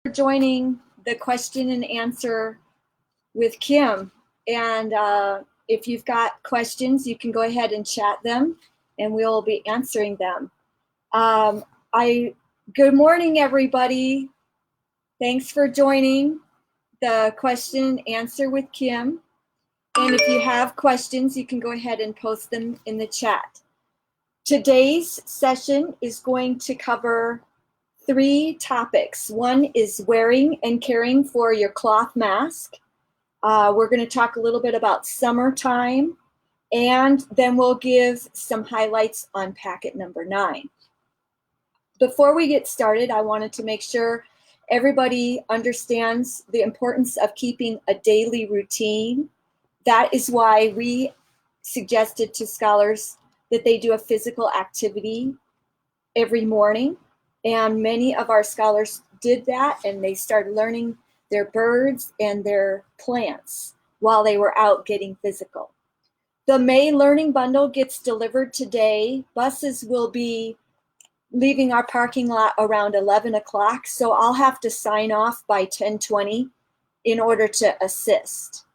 For joining the question and answer with Kim. And if you've got questions, you can go ahead and chat them and we'll be answering them. Good morning, everybody. Thanks for joining the question and answer with Kim. And if you have questions, you can go ahead and post them in the chat. Today's session is going to cover 3 topics. One is wearing and caring for your cloth mask. We're going to talk a little bit about summertime, and then we'll give some highlights on packet number 9. Before we get started, I wanted to make sure everybody understands the importance of keeping a daily routine. That is why we suggested to scholars that they do a physical activity every morning. And many of our scholars did that, and they started learning their birds and their plants while they were out getting physical. The May Learning Bundle gets delivered today. Buses will be leaving our parking lot around 11 o'clock, so I'll have to sign off by 10:20 in order to assist.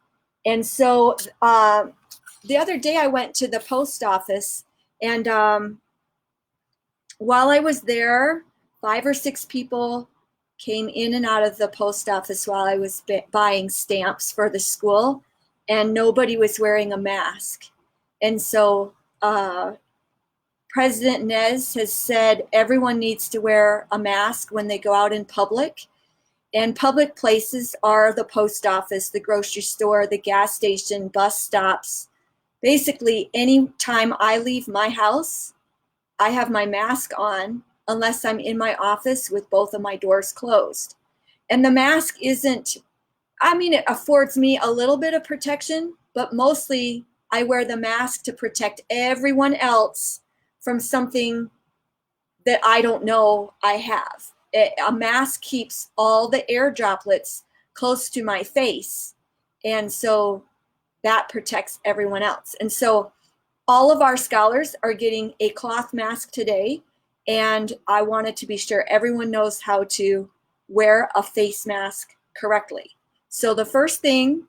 And so the other day I went to the post office, and while I was there, 5 or 6 people came in and out of the post office while I was buying stamps for the school, and nobody was wearing a mask. And so President Nez has said everyone needs to wear a mask when they go out in public. And public places are the post office, the grocery store, the gas station, bus stops. Basically, any time I leave my house, I have my mask on unless I'm in my office with both of my doors closed. And the mask isn't, it affords me a little bit of protection, but mostly I wear the mask to protect everyone else from something that I don't know I have. A mask keeps all the air droplets close to my face, and so that protects everyone else. And so all of our scholars are getting a cloth mask today, and I wanted to be sure everyone knows how to wear a face mask correctly. So the first thing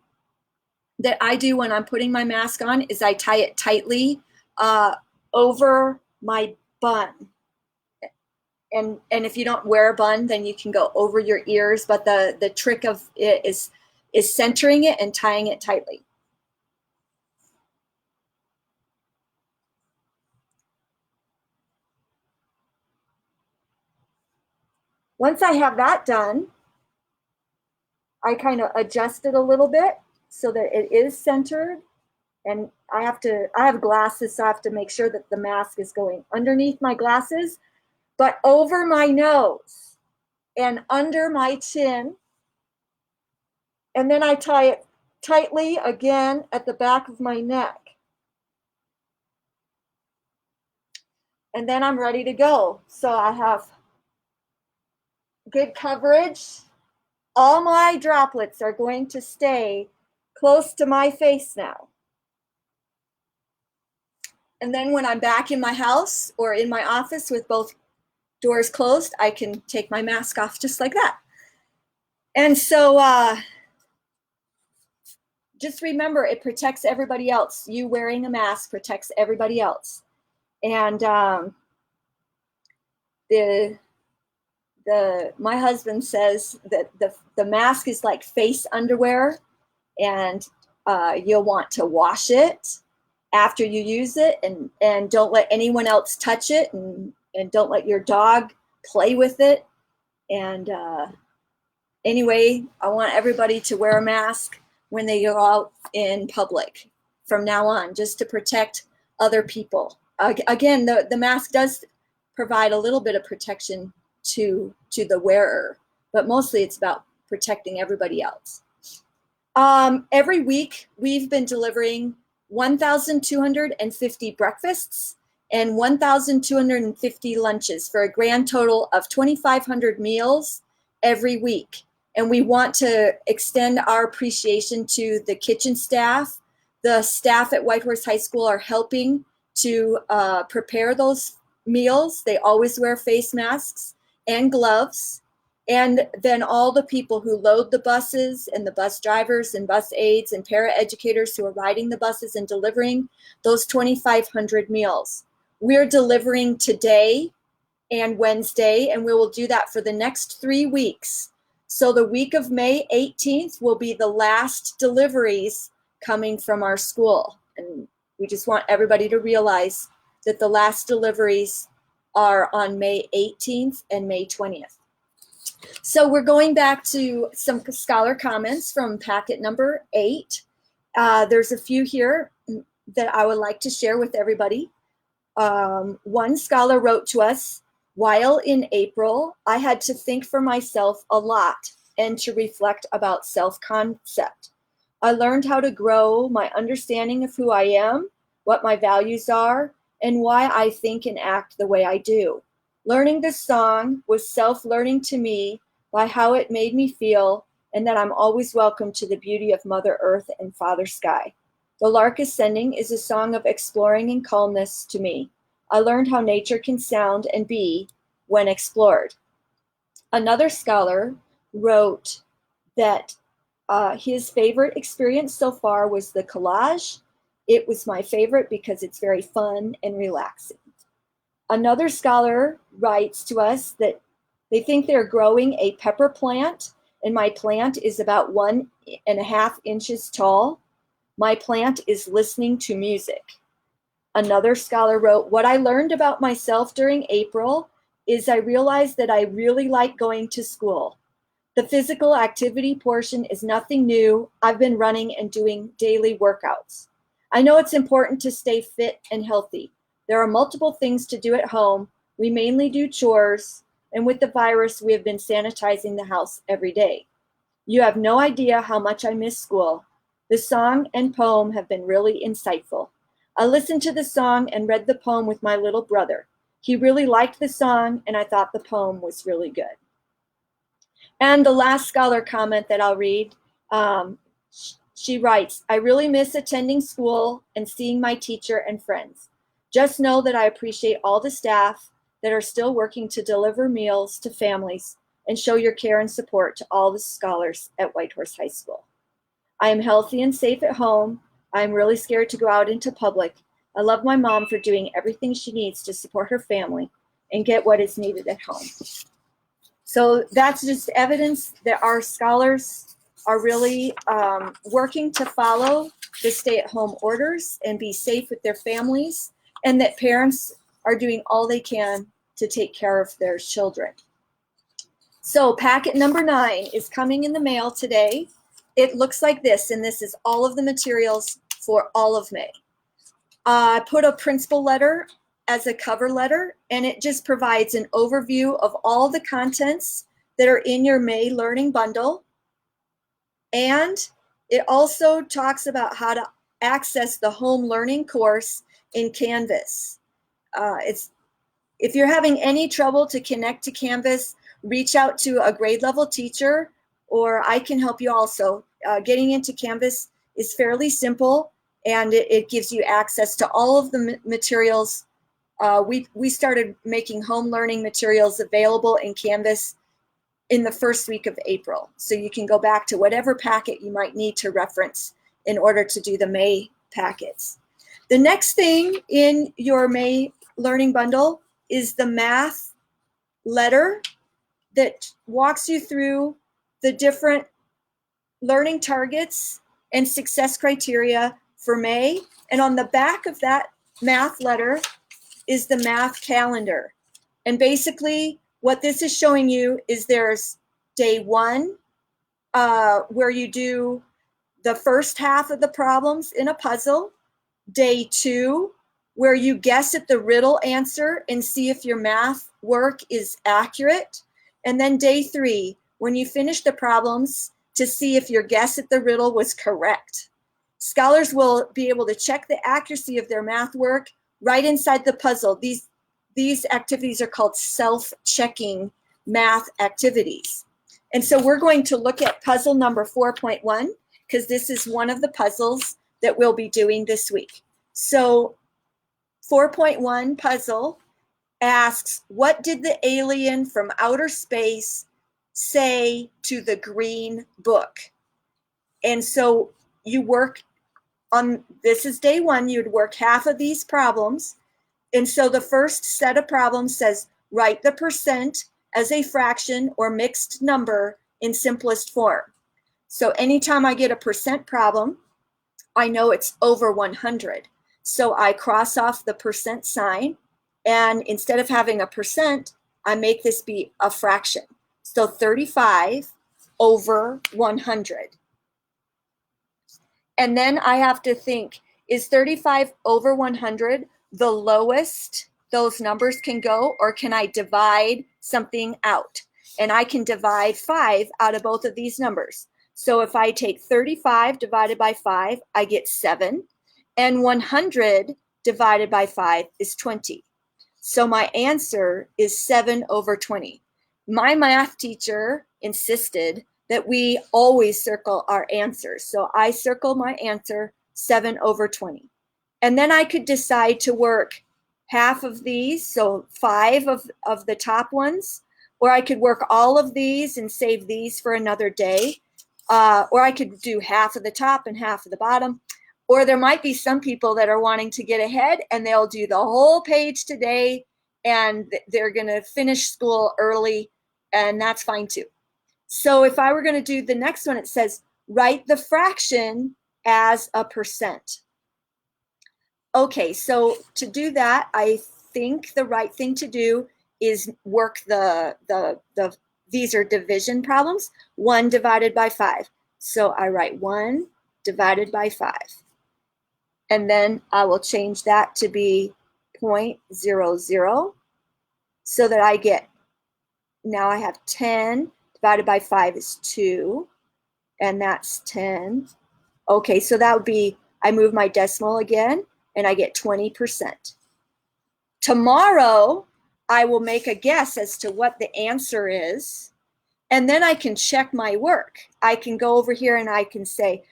that I do when I'm putting my mask on is I tie it tightly over my bun. And if you don't wear a bun, then you can go over your ears, but the trick of it is centering it and tying it tightly. Once I have that done, I kind of adjust it a little bit so that it is centered. And I have glasses, so I have to make sure that the mask is going underneath my glasses, but over my nose and under my chin. And then I tie it tightly again at the back of my neck. And then I'm ready to go. So I have good coverage. All my droplets are going to stay close to my face now. And then when I'm back in my house or in my office with both doors closed, I can take my mask off just like that. And so just remember, it protects everybody else. You wearing a mask protects everybody else. And my husband says that the mask is like face underwear, and you'll want to wash it after you use it, and don't let anyone else touch it, and don't let your dog play with it. And anyway, I want everybody to wear a mask when they go out in public from now on, just to protect other people. Again, the mask does provide a little bit of protection to the wearer, but mostly it's about protecting everybody else. Every week we've been delivering 1,250 breakfasts and 1,250 lunches for a grand total of 2,500 meals every week. And we want to extend our appreciation to the kitchen staff. The staff at Whitehorse High School are helping to prepare those meals. They always wear face masks and gloves. And then all the people who load the buses and the bus drivers and bus aides and paraeducators who are riding the buses and delivering those 2,500 meals. We're delivering today and Wednesday, and we will do that for the next 3 weeks. So the week of May 18th will be the last deliveries coming from our school. And we just want everybody to realize that the last deliveries are on May 18th and May 20th. So we're going back to some scholar comments from packet number 8. There's a few here that I would like to share with everybody. One scholar wrote to us, while in April, I had to think for myself a lot and to reflect about self-concept. I learned how to grow my understanding of who I am, what my values are, and why I think and act the way I do. Learning this song was self-learning to me by how it made me feel and that I'm always welcome to the beauty of Mother Earth and Father Sky. The Lark Ascending is a song of exploring and calmness to me. I learned how nature can sound and be when explored. Another scholar wrote that his favorite experience so far was the collage. It was my favorite because it's very fun and relaxing. Another scholar writes to us that they think they're growing a pepper plant, and my plant is about 1.5 inches tall. My plant is listening to music. Another scholar wrote, what I learned about myself during April is I realized that I really like going to school. The physical activity portion is nothing new. I've been running and doing daily workouts. I know it's important to stay fit and healthy. There are multiple things to do at home. We mainly do chores, and with the virus, we have been sanitizing the house every day. You have no idea how much I miss school. The song and poem have been really insightful. I listened to the song and read the poem with my little brother. He really liked the song, and I thought the poem was really good. And the last scholar comment that I'll read, she writes, I really miss attending school and seeing my teacher and friends. Just know that I appreciate all the staff that are still working to deliver meals to families and show your care and support to all the scholars at Whitehorse High School. I am healthy and safe at home. I am really scared to go out into public. I love my mom for doing everything she needs to support her family and get what is needed at home. So that's just evidence that our scholars are really working to follow the stay-at-home orders and be safe with their families, and that parents are doing all they can to take care of their children. So packet number 9 is coming in the mail today. It looks like this, and this is all of the materials for all of May. I put a principal letter as a cover letter, and it just provides an overview of all the contents that are in your May learning bundle. And it also talks about how to access the home learning course in Canvas. If you're having any trouble to connect to Canvas, reach out to a grade level teacher, or I can help you also. Getting into Canvas is fairly simple, and it gives you access to all of the materials. We started making home learning materials available in Canvas in the first week of April. So you can go back to whatever packet you might need to reference in order to do the May packets. The next thing in your May learning bundle is the math letter that walks you through the different learning targets and success criteria for May. And on the back of that math letter is the math calendar. And basically what this is showing you is there's day 1, where you do the first half of the problems in a puzzle. Day 2, where you guess at the riddle answer and see if your math work is accurate. And then day 3, when you finish the problems, to see if your guess at the riddle was correct. Scholars will be able to check the accuracy of their math work right inside the puzzle. These activities are called self-checking math activities. And so we're going to look at puzzle number 4.1, because this is one of the puzzles that we'll be doing this week. So 4.1 puzzle asks, what did the alien from outer space say to the green book. And so you work on, this is day one, you'd work half of these problems. And so the first set of problems says, write the percent as a fraction or mixed number in simplest form. So anytime I get a percent problem, I know it's over 100. So I cross off the percent sign, and instead of having a percent, I make this be a fraction. So 35 over 100. And then I have to think, is 35 over 100 the lowest those numbers can go, or can I divide something out? And I can divide 5 out of both of these numbers. So if I take 35 divided by 5, I get 7. And 100 divided by 5 is 20. So my answer is 7 over 20. My math teacher insisted that we always circle our answers. So I circle my answer, 7 over 20. And then I could decide to work half of these, so 5 of the top ones, or I could work all of these and save these for another day. Or I could do half of the top and half of the bottom. Or there might be some people that are wanting to get ahead and they'll do the whole page today and they're going to finish school early, and that's fine too. So if I were going to do the next one, it says, write the fraction as a percent. Okay, so to do that, I think the right thing to do is work these are division problems, 1 divided by 5. So I write 1 divided by 5. And then I will change that to be 0.00 so that I get, now I have 10 divided by 5 is 2, and that's 10. Okay, so that would be, I move my decimal again, and I get 20%. Tomorrow, I will make a guess as to what the answer is, and then I can check my work. I can go over here and I can say,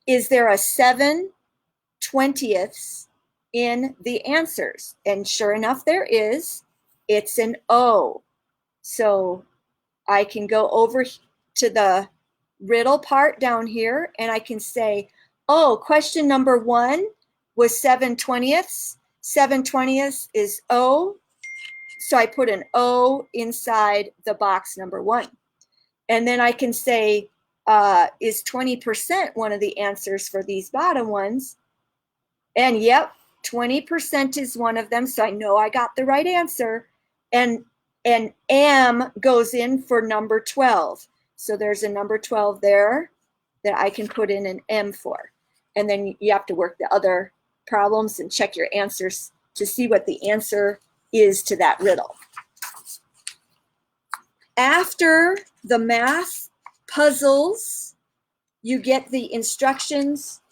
is there a 7/20 in the answers? And sure enough, there is. It's an O. So I can go over to the riddle part down here, and I can say, oh, question number 1 was 7/20. 7/20 is O. So I put an O inside the box number 1. And then I can say, is 20% one of the answers for these bottom ones? And yep, 20% is one of them. So I know I got the right answer. And M goes in for number 12. So there's a number 12 there that I can put in an M for. And then you have to work the other problems and check your answers to see what the answer is to that riddle. After the math puzzles, you get the instructions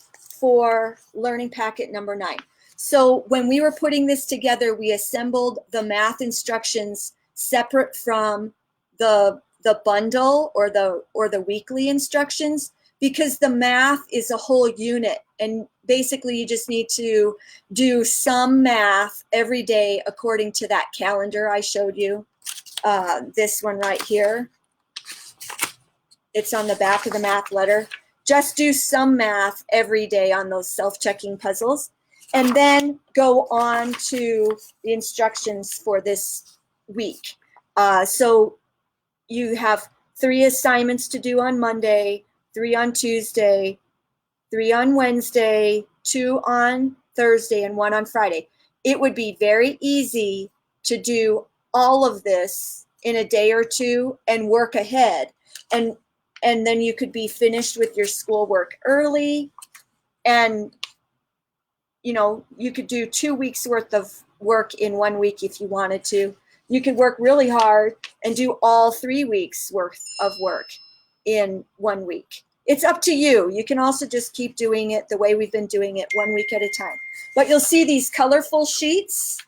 for learning packet number 9. So when we were putting this together, we assembled the math instructions separate from the bundle or the weekly instructions, because the math is a whole unit, and basically you just need to do some math every day according to that calendar I showed you. This one right here, it's on the back of the math letter. Just do some math every day on those self-checking puzzles, and then go on to the instructions for this week. So you have 3 assignments to do on Monday, 3 on Tuesday, 3 on Wednesday, 2 on Thursday, and 1 on Friday. It would be very easy to do all of this in a day or 2 and work ahead. And then you could be finished with your schoolwork early, and you know, you could do 2 weeks worth of work in 1 week if you wanted to. You could work really hard and do all 3 weeks worth of work in 1 week. It's up to you. You can also just keep doing it the way we've been doing it, 1 week at a time. But you'll see these colorful sheets.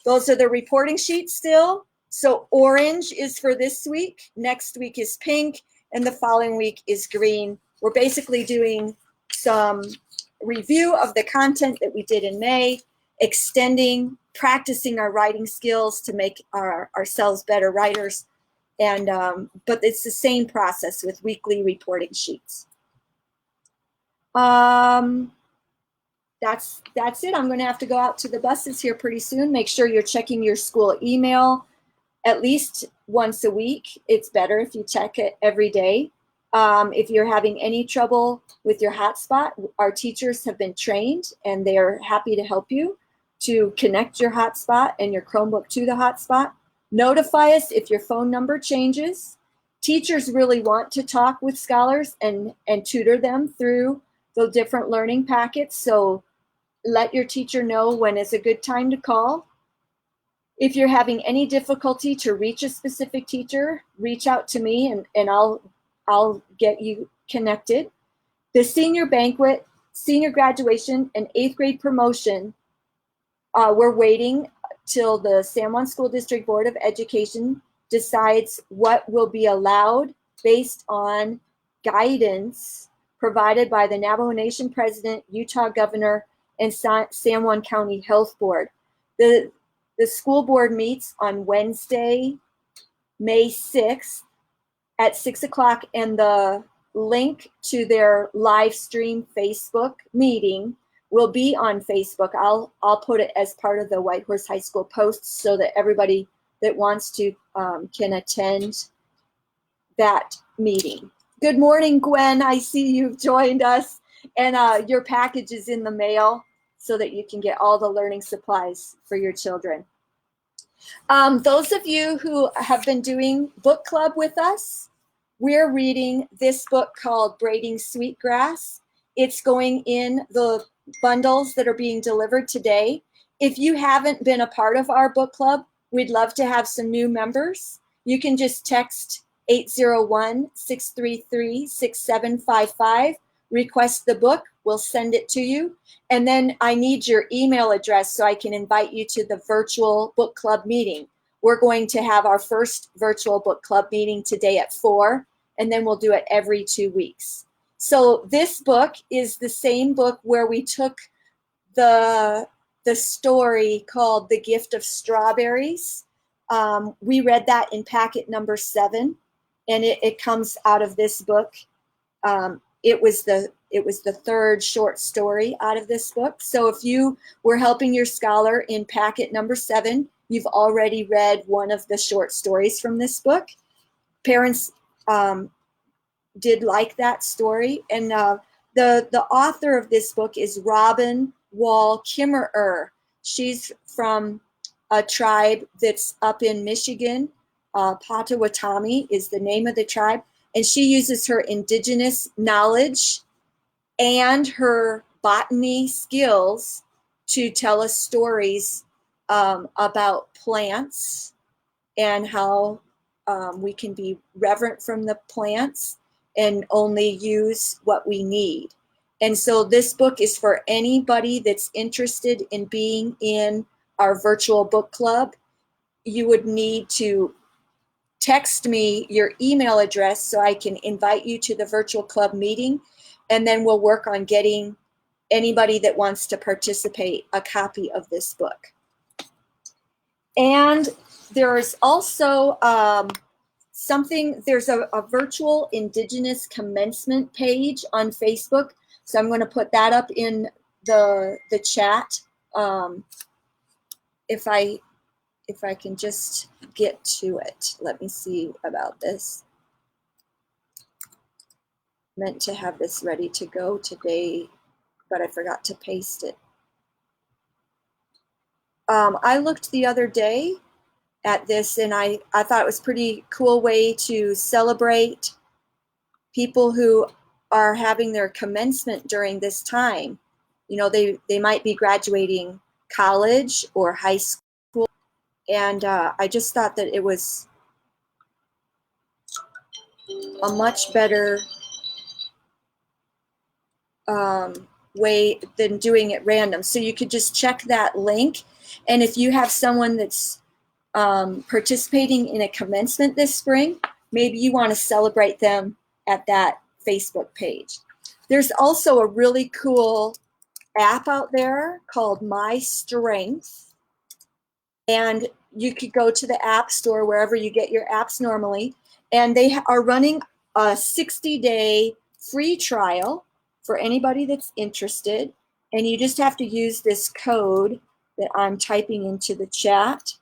Those are the reporting sheets still. So orange is for this week, next week is pink, and the following week is green. We're basically doing some review of the content that we did in May, extending, practicing our writing skills to make ourselves better writers, And but it's the same process with weekly reporting sheets. That's it. I'm going to have to go out to the buses here pretty soon. Make sure you're checking your school email at least once a week. It's better if you check it every day. If you're having any trouble with your hotspot, our teachers have been trained and they are happy to help you to connect your hotspot and your Chromebook to the hotspot. Notify us if your phone number changes. Teachers really want to talk with scholars and tutor them through the different learning packets. So let your teacher know when is a good time to call. If you're having any difficulty to reach a specific teacher, reach out to me and I'll get you connected. The senior banquet, senior graduation, and 8th grade promotion, we're waiting till the San Juan School District Board of Education decides what will be allowed based on guidance provided by the Navajo Nation President, Utah Governor, and San Juan County Health Board. The school board meets on Wednesday, May 6th at 6 o'clock, and the link to their live stream Facebook meeting will be on Facebook. I'll put it as part of the Whitehorse High School posts so that everybody that wants to can attend that meeting. Good morning, Gwen. I see you've joined us, and your package is in the mail so that you can get all the learning supplies for your children. Those of you who have been doing book club with us, we're reading this book called Braiding Sweetgrass. It's going in the bundles that are being delivered today. If you haven't been a part of our book club, we'd love to have some new members. You can just text 801-633-6755, request the book, we'll send it to you. And then I need your email address so I can invite you to the virtual book club meeting. We're going to have our first virtual book club meeting today at 4, and then we'll do it every 2 weeks. So this book is the same book where we took the story called The Gift of Strawberries. We read that in packet number 7, and it comes out of this book. It was the third short story out of this book. So if you were helping your scholar in packet number 7, you've already read one of the short stories from this book. Parents did like that story. And the author of this book is Robin Wall Kimmerer. She's from a tribe that's up in Michigan. Potawatomi is the name of the tribe. And she uses her indigenous knowledge and her botany skills to tell us stories about plants and how we can be reverent from the plants and only use what we need. And so this book is for anybody that's interested in being in our virtual book club. You would need to text me your email address so I can invite you to the virtual club meeting, and then we'll work on getting anybody that wants to participate a copy of this book. And there's also there's a virtual Indigenous commencement page on Facebook. So I'm going to put that up in the chat. If I can just get to it. Let me see about this. Meant to have this ready to go today, but I forgot to paste it. I looked the other day at this, and I thought it was a pretty cool way to celebrate people who are having their commencement during this time. You know, they might be graduating college or high school. And I just thought that it was a much better way than doing it random. So you could just check that link. And if you have someone that's participating in a commencement this spring, maybe you want to celebrate them at that Facebook page. There's also a really cool app out there called My Strength. And you could go to the App Store, wherever you get your apps normally, and they are running a 60-day free trial for anybody that's interested. And you just have to use this code that I'm typing into the chat.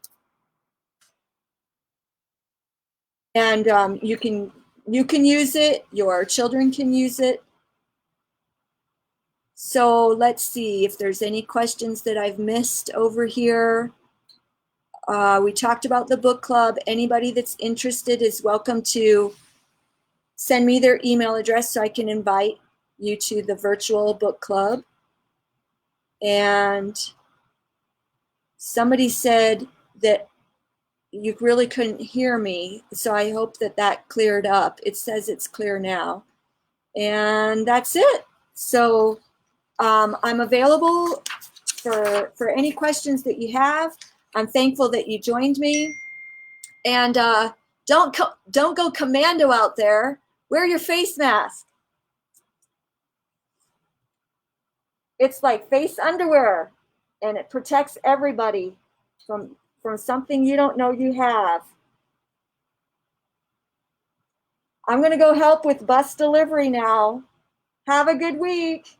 And you can use it, your children can use it. So let's see if there's any questions that I've missed over here. We talked about the book club. Anybody that's interested is welcome to send me their email address so I can invite you to the virtual book club. And somebody said that you really couldn't hear me, so I hope that that cleared up. It says it's clear now. And that's it. So I'm available for any questions that you have. I'm thankful that you joined me. And don't go commando out there. Wear your face mask. It's like face underwear, and it protects everybody from something you don't know you have. I'm going to go help with bus delivery now. Have a good week.